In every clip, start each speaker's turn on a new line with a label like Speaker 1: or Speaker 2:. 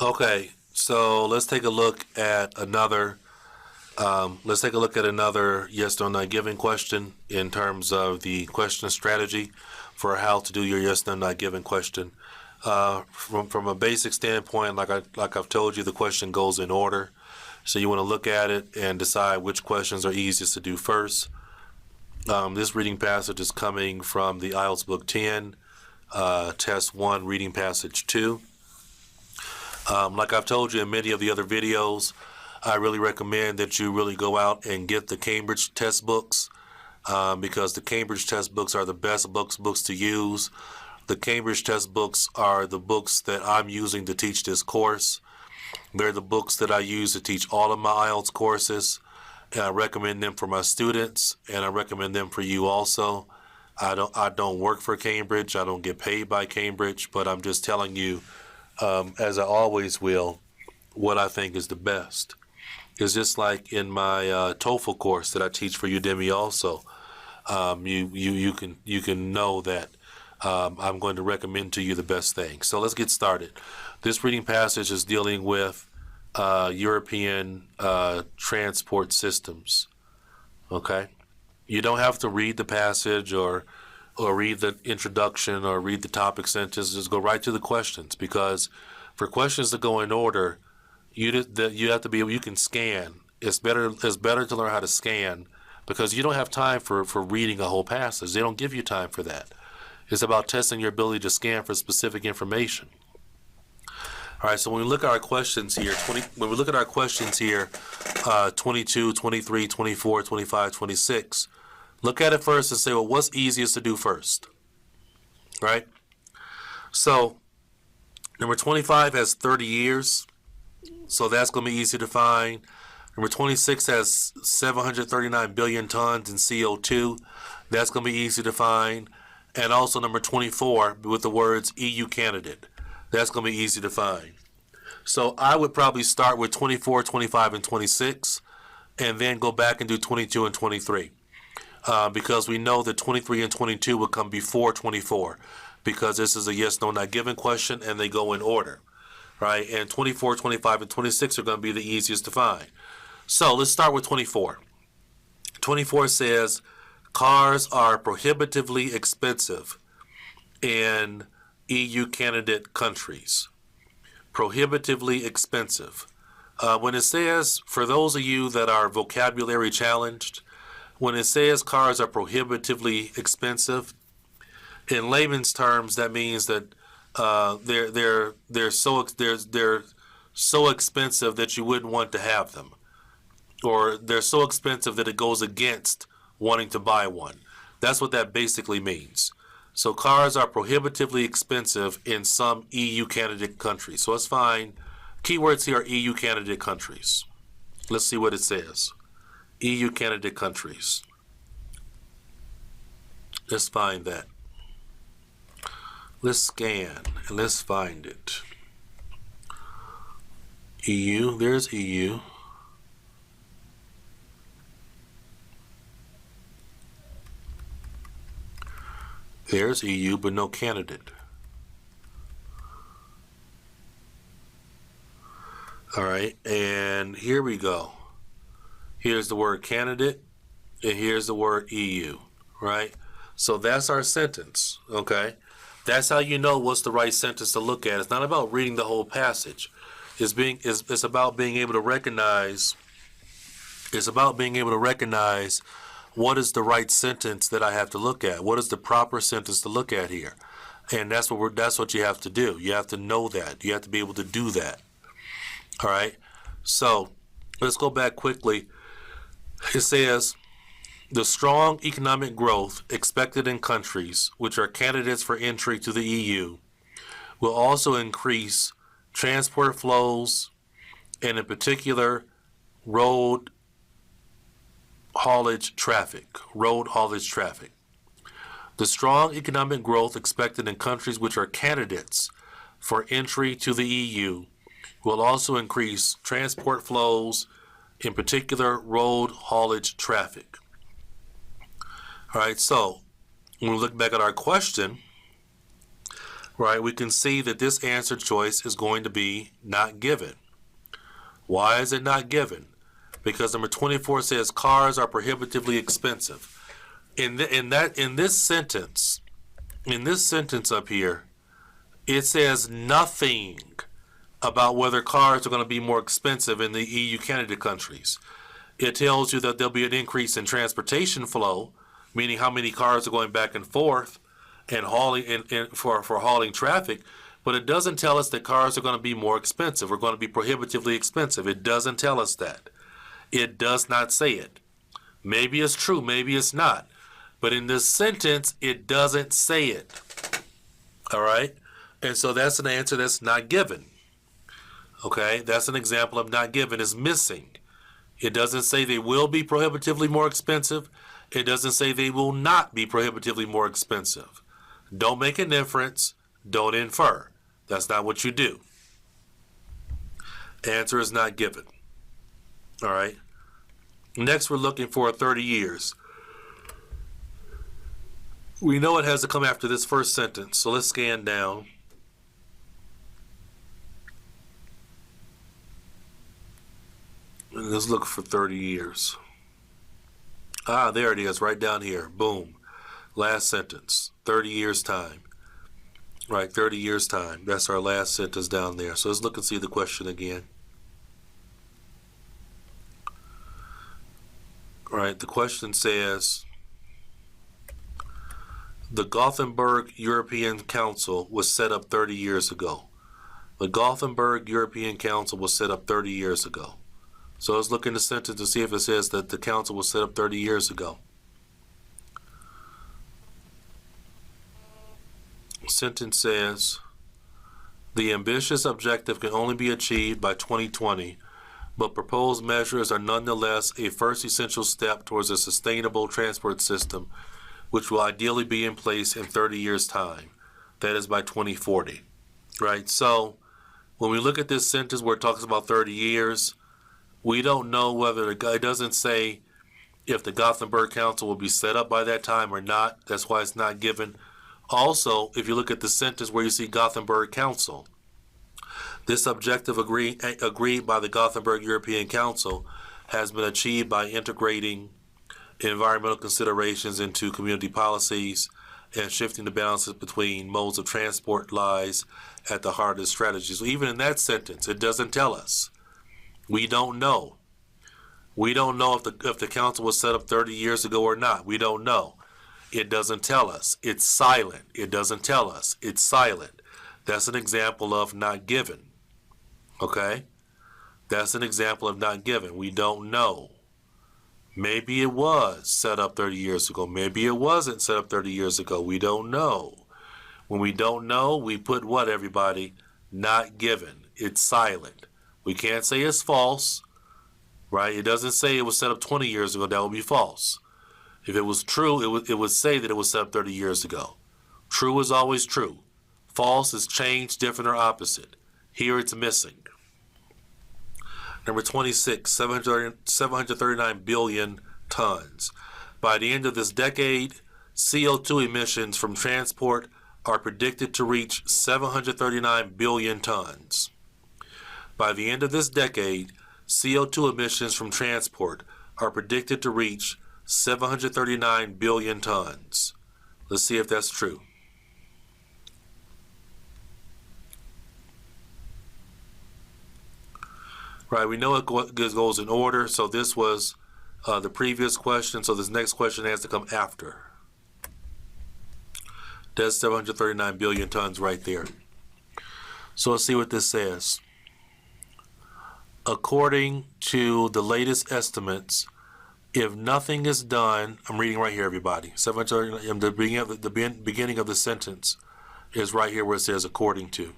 Speaker 1: Okay, so let's take a look at another. Let's take a look at another yes no not given question in terms of the question strategy for how to do your yes no not given question. From a basic standpoint, like I've told you, the question goes in order. So you want to look at it and decide which questions are easiest to do first. This reading passage is coming from the IELTS Book 10, Test 1, Reading Passage 2. Like I've told you in many of the other videos, I really recommend that you really go out and get the Cambridge test books because the Cambridge test books are the best books to use. The Cambridge test books are the books that I'm using to teach this course. They're the books that I use to teach all of my IELTS courses, and I recommend them for my students, and I recommend them for you also. I don't work for Cambridge. I don't get paid by Cambridge, but I'm just telling you, as I always will, what I think is the best. It's just like in my TOEFL course that I teach for Udemy also. You can know that I'm going to recommend to you the best thing. So let's get started. This reading passage is dealing with European transport systems. Okay, you don't have to read the passage or read the introduction or read the topic sentence. Just go right to the questions, because for questions to go in order, you have to be able. You can scan. It's better to learn how to scan, because you don't have time for reading a whole passage. They don't give you time for that. It's about testing your ability to scan for specific information. All right, so when we look at our questions here, 22, 23, 24, 25, 26, look at it first and say, well, what's easiest to do first? Right? So number 25 has 30 years, so that's going to be easy to find. Number 26 has 739 billion tons in CO2. That's going to be easy to find. And also number 24 with the words EU candidate. That's going to be easy to find. So I would probably start with 24, 25, and 26, and then go back and do 22 and 23. Because we know that 23 and 22 will come before 24, because this is a yes, no, not given question, and they go in order. Right? And 24, 25, and 26 are going to be the easiest to find. So let's start with 24. 24 says, cars are prohibitively expensive in EU candidate countries. Prohibitively expensive. When it says, for those of you that are vocabulary challenged, when it says cars are prohibitively expensive, in layman's terms, that means that they're so expensive that you wouldn't want to have them, or they're so expensive that it goes against wanting to buy one. That's what that basically means. So cars are prohibitively expensive in some EU candidate countries. So let's find keywords here are EU candidate countries. Let's see what it says. EU candidate countries. Let's find that. Let's scan and let's find it. EU, there's EU. There's EU, but no candidate. All right, and here we go. Here's the word candidate, and here's the word EU, right? So that's our sentence, okay? That's how you know what's the right sentence to look at. It's not about reading the whole passage. It's about being able to recognize. It's about being able to recognize what is the right sentence that I have to look at. What is the proper sentence to look at here? And that's what you have to do. You have to know that. You have to be able to do that. All right. So let's go back quickly. It says, the strong economic growth expected in countries which are candidates for entry to the EU will also increase transport flows, and in particular, road haulage traffic. The strong economic growth expected in countries which are candidates for entry to the EU will also increase transport flows, in particular road haulage traffic. All right, so when we look back at our question, right, we can see that this answer choice is going to be not given. Why is it not given? Because number 24 says cars are prohibitively expensive. In this sentence up here, it says nothing about whether cars are going to be more expensive in the EU candidate countries. It tells you that there'll be an increase in transportation flow, meaning how many cars are going back and forth and hauling for hauling traffic, but it doesn't tell us that cars are going to be more expensive or going to be prohibitively expensive. It doesn't tell us that. It does not say it. Maybe it's true, maybe it's not. But in this sentence, it doesn't say it. All right? And so that's an answer that's not given. Okay? That's an example of not given is missing. It doesn't say they will be prohibitively more expensive. It doesn't say they will not be prohibitively more expensive. Don't make an inference. Don't infer. That's not what you do. Answer is not given. All right? Next, we're looking for 30 years. We know it has to come after this first sentence, so let's scan down. And let's look for 30 years. Ah, there it is, right down here. Boom. Last sentence. 30 years' time. Right, 30 years' time. That's our last sentence down there. So let's look and see the question again. Right, the question says, the Gothenburg European Council was set up 30 years ago. The Gothenburg European Council was set up 30 years ago. So let's look in the sentence to see if it says that the council was set up 30 years ago. Sentence says, the ambitious objective can only be achieved by 2020, but proposed measures are nonetheless a first essential step towards a sustainable transport system, which will ideally be in place in 30 years' time. That is by 2040. Right? So when we look at this sentence where it talks about 30 years, we don't know whether it doesn't say if the Gothenburg Council will be set up by that time or not. That's why it's not given. Also, if you look at the sentence where you see Gothenburg Council, this objective agreed by the Gothenburg European Council has been achieved by integrating environmental considerations into community policies and shifting the balances between modes of transport lies at the heart of the strategy. So even in that sentence, it doesn't tell us. We don't know. We don't know if the council was set up 30 years ago or not. We don't know. It doesn't tell us. It's silent. It doesn't tell us. It's silent. That's an example of not given. Okay? That's an example of not given. We don't know. Maybe it was set up 30 years ago. Maybe it wasn't set up 30 years ago. We don't know. When we don't know, we put what, everybody? Not given. It's silent. We can't say it's false, right? It doesn't say it was set up 20 years ago. That would be false. If it was true, it would say that it was set up 30 years ago. True is always true. False is changed, different, or opposite. Here it's missing. Number 26, 739 billion tons. By the end of this decade, CO2 emissions from transport are predicted to reach 739 billion tons. By the end of this decade, CO2 emissions from transport are predicted to reach 739 billion tons. Let's see if that's true. Right, we know it goes in order, so this was the previous question, so this next question has to come after. That's 739 billion tons right there. So let's see what this says. According to the latest estimates, if nothing is done, I'm reading right here, everybody. The beginning of the sentence is right here where it says according to.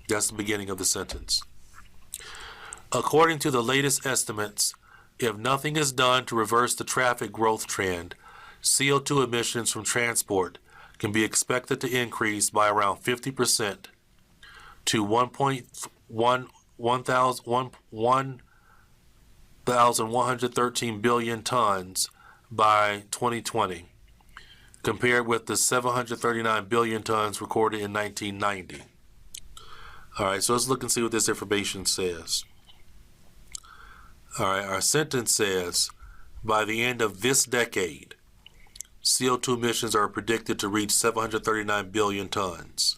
Speaker 1: That's the beginning of the sentence. According to the latest estimates, if nothing is done to reverse the traffic growth trend, CO2 emissions from transport can be expected to increase by around 50% to 1,113 billion tons by 2020. compared with the 739 billion tons recorded in 1990. All right, so let's look and see what this information says. All right, our sentence says, by the end of this decade, CO2 emissions are predicted to reach 739 billion tons.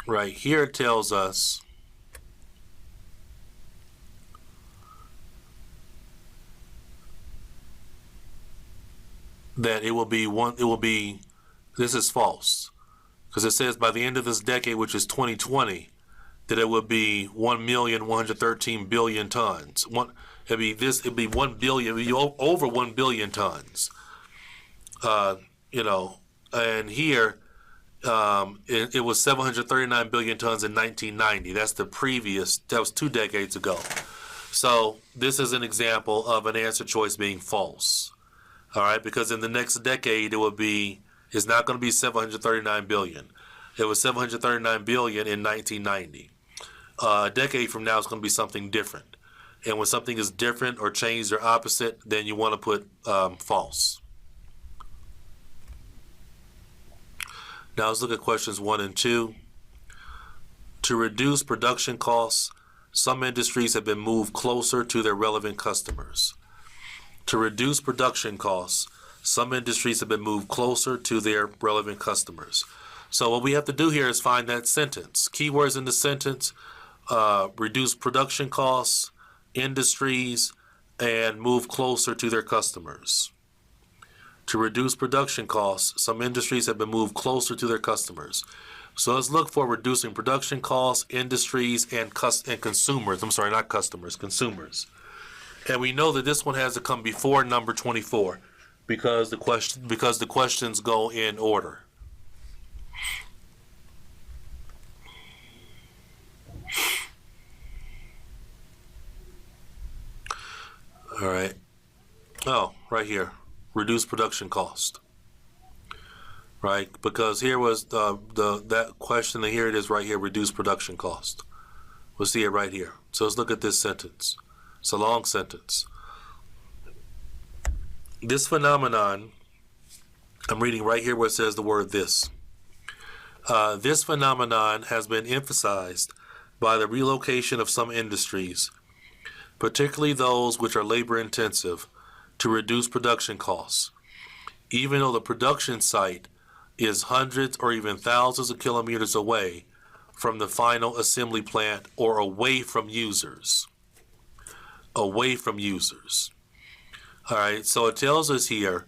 Speaker 1: Right here it tells us that this is false, because it says by the end of this decade, which is 2020, that it would be 1,113 billion tons. It'd be 1 billion, it'd be over 1 billion tons. And here it was 739 billion tons in 1990. That was 2 decades ago. So this is an example of an answer choice being false. All right, because in the next decade it's not going to be 739 billion. It was 739 billion in 1990. A decade from now, it's going to be something different. And when something is different or changed or opposite, then you want to put false. Now let's look at questions 1 and 2. To reduce production costs, some industries have been moved closer to their relevant customers. To reduce production costs, some industries have been moved closer to their relevant customers. So what we have to do here is find that sentence. Keywords in the sentence: reduce production costs, industries, and move closer to their customers. To reduce production costs, some industries have been moved closer to their customers. So let's look for reducing production costs, industries, and consumers. I'm sorry, not customers, consumers. And we know that this one has to come before number 24 because the questions go in order. All right. Oh, right here. Reduce production cost. Right? Because here was that question, and here it is right here, reduce production cost. We'll see it right here. So let's look at this sentence. It's a long sentence. This phenomenon, I'm reading right here where it says the word this. This phenomenon has been emphasized by the relocation of some industries, particularly those which are labor intensive, to reduce production costs, even though the production site is hundreds or even thousands of kilometers away from the final assembly plant or away from users. Away from users. All right, so it tells us here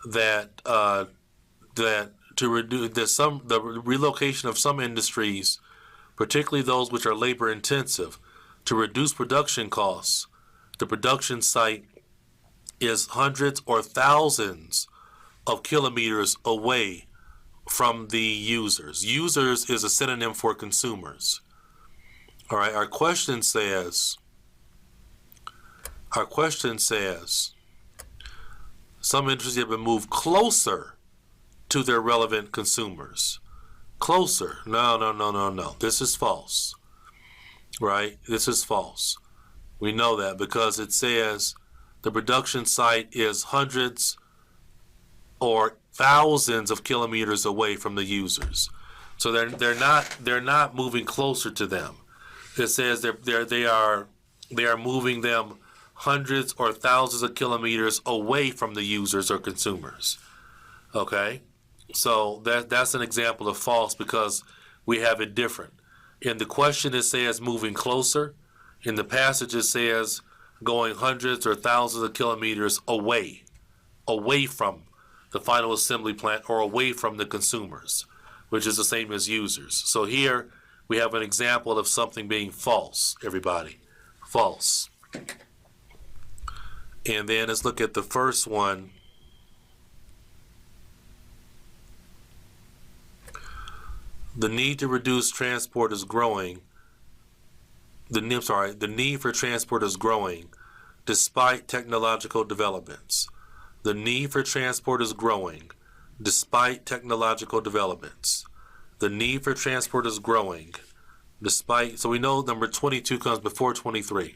Speaker 1: that to reduce the relocation of some industries, particularly those which are labor intensive, to reduce production costs, the production site is hundreds or thousands of kilometers away from the users. Users is a synonym for consumers. All right, our question says some industries have been moved closer to their relevant consumers. Closer. No. This is false. Right? This is false. We know that because it says the production site is hundreds or thousands of kilometers away from the users. So they're not moving closer to them. It says they are moving them hundreds or thousands of kilometers away from the users or consumers. Okay? So that's an example of false because we have it different. In the question it says moving closer. In the passage it says going hundreds or thousands of kilometers away from the final assembly plant or away from the consumers, which is the same as users. So here we have an example of something being false, everybody. False. And then let's look at the first one. The need to reduce transport is growing. The need for transport is growing despite technological developments. The need for transport is growing despite technological developments. The need for transport is growing despite, so we know number 22 comes before 23.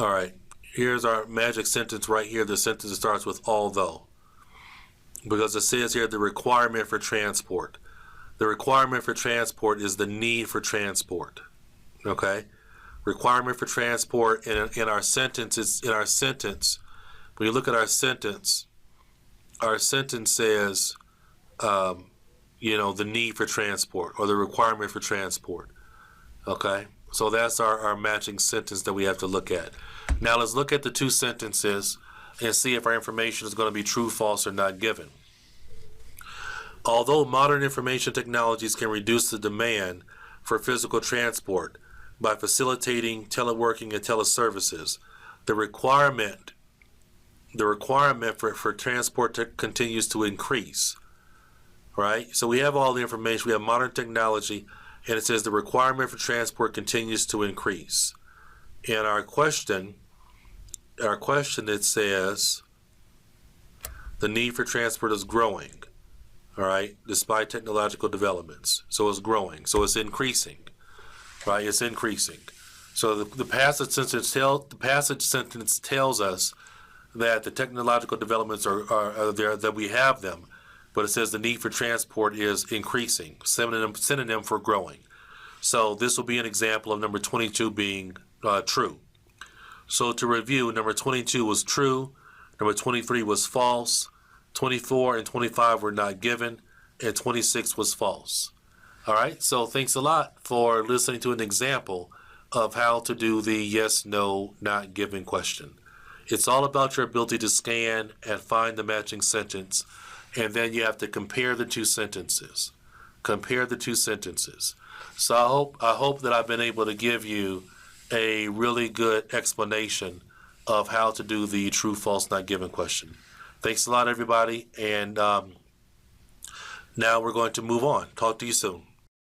Speaker 1: All right. Here's our magic sentence right here. The sentence that starts with although. Because it says here the requirement for transport. The requirement for transport is the need for transport. Okay? Requirement for transport in our sentence when you look at our sentence says the need for transport or the requirement for transport. Okay? So that's our matching sentence that we have to look at. Now let's look at the two sentences and see if our information is going to be true, false, or not given. Although modern information technologies can reduce the demand for physical transport by facilitating teleworking and teleservices, the requirement for transport continues to increase. Right? So we have all the information. We have modern technology, and it says the requirement for transport continues to increase. In our question it says the need for transport is growing. All right, despite technological developments. So it's growing. So it's increasing. Right? It's increasing. So the passage sentence tells us that the technological developments are there, that we have them, but it says the need for transport is increasing, synonym for growing. So this will be an example of number 22 being true. So to review, number 22 was true, number 23 was false, 24 and 25 were not given, and 26 was false. All right, so thanks a lot for listening to an example of how to do the yes, no, not given question. It's all about your ability to scan and find the matching sentence, and then you have to compare the two sentences. Compare the two sentences. So I hope that I've been able to give you a really good explanation of how to do the true, false, not given question. Thanks a lot, everybody, and now we're going to move on. Talk to you soon.